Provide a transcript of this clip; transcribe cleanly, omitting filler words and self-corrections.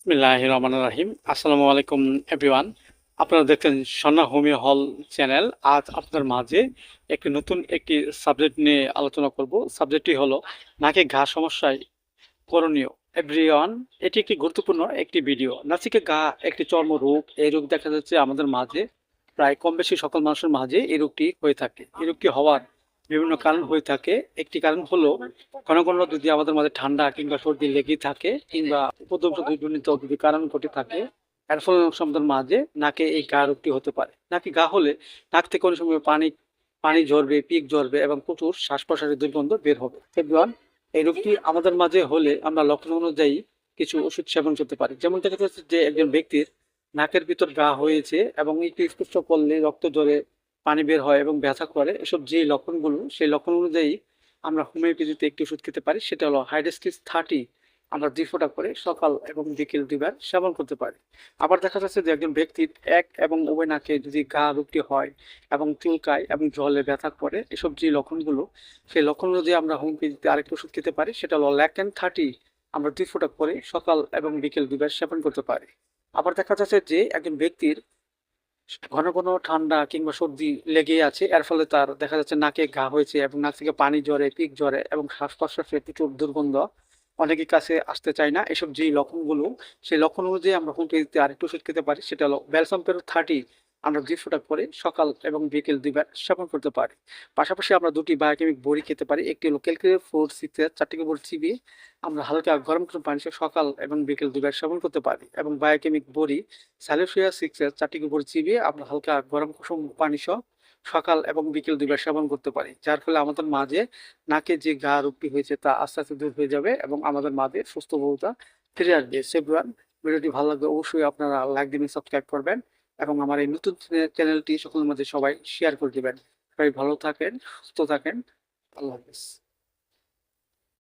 বিসমিল্লাহির রহমানির রহিম। আসসালামু আলাইকুম এভরিওয়ান। আপনারা দেখছেন সন্না হোমিও হল চ্যানেল। আজ আপনাদের মাঝে নতুন একটি সাবজেক্ট নিয়ে আলোচনা করব। সাবজেক্টটি হলো নাকে ঘা সমস্যায় করণীয়। এভরিওয়ান, এটি একটি গুরুত্বপূর্ণ একটি ভিডিও। নাসিকে ঘা একটি চর্মরোগ। এই রোগ দেখা যাচ্ছে আমাদের মাঝে প্রায় কম বেশি সকল মানুষের মাঝে এই রোগটি হয়ে থাকে। এই রোগটি হওয়ার বিভিন্ন কারণ হয়ে থাকে। একটি কারণ হলো ঘন ঘন যদি আমাদের মাঝে ঠান্ডা কিংবা সর্দি লেগেই থাকে কিংবা উপদ্রবজনিত যদি কারণ ঘটে থাকে, এর ফলে অনেক সময় আমাদের মাঝে নাকে এই ঘা রোগটি হতে পারে। নাকে ঘা হলে নাক থেকে অনেক সময় পানি পানি ঝরবে, পিক ঝরবে এবং প্রচুর শ্বাস প্রশ্বাসের দুর্গন্ধ বের হবে। এভরিওয়ান, এই রোগটি আমাদের মাঝে হলে আমরা লক্ষণ অনুযায়ী কিছু ওষুধ সেবন করতে পারি। যেমন দেখা যাচ্ছে যে একজন ব্যক্তির নাকের ভিতর ঘা হয়েছে এবং একটু স্পর্শ করলে রক্ত ঝরে, পানি বের হয় এবং ব্যথা করে, এসব যে লক্ষণগুলো সেই লক্ষণ অনুযায়ী আমরা হোমিওপ্যাথিতে একটি ওষুধ খেতে পারি। সেটা হলো হাইড্রোক্সিস 30। আমরা 2 ফোঁটা করে সকাল এবং বিকেল 2 বার সেবন করতে পারি। আবার দেখা যাচ্ছে যে একজন ব্যক্তির এক এবং উভয় নাকে যদি ঘা রোগটি হয় এবং চুলকায় এবং জলে ব্যথা করে, এসব যে লক্ষণগুলো সেই লক্ষণ অনুযায়ী আমরা হোমিওপ্যাথিতে আরেকটি ওষুধ খেতে পারি। সেটা হলো ল্যাকেন 30। আমরা 2 ফোঁটা করে সকাল এবং বিকেল 2 বার সেবন করতে পারি। আবার দেখা যাচ্ছে যে একজন ব্যক্তির ঘন ঘন ঠান্ডা কিংবা সর্দি লেগেই আছে, এর ফলে তার দেখা যাচ্ছে নাকে ঘা হয়েছে এবং নাক থেকে পানি ঝরে, পিক ঝরে এবং শ্বাস প্রশ্বাসে প্রচুর দুর্গন্ধ, অনেকের কাছে আসতে চায় না। এসব যে লক্ষণগুলো সেই লক্ষণ অনুযায়ী আমরা হোমিওপ্যাথিতে আরেকটু ওষুধ খেতে পারি। সেটা হলো ব্যালসাম 30। আমরা 2 ফোঁটা করে সকাল এবং বিকেল 2 বার সেবন করতে পারি। পাশাপাশি আমরা দুটি বায়োকেমিক বড়ি খেতে পারি। একটি হলো ক্যালকুলেট 4 6 4 টি বড়ি চিবিয়ে আমরা হালকা গরম করে পানি সকাল এবং বিকেল 2 বার সেবন করতে পারি। এবং বায়োকেমিক বড়ি স্যালোসিয়া 6 4 টি বড়ি চিবিয়ে আমরা হালকা গরম কুসুম পানি সকাল এবং বিকেল 2 বার সেবন করতে পারি। যার ফলে আমাদের মাঝে নাকে যে ঘা রোগটি হয়েছে তা আস্তে আস্তে দূর হয়ে যাবে এবং আমাদের মাঝে সুস্থ বোধতা ফিরে আসবে। সো এভরিওয়ান, ভিডিওটি ভালো লাগলে অবশ্যই আপনারা লাইক দিবেন, সাবস্ক্রাইব করবেন এবং আমার এই নতুন চ্যানেলটি সকলের মাঝে সবাই শেয়ার করে দিবেন। সবাই ভালো থাকেন, সুস্থ থাকেন। আল্লাহ হাফেজ।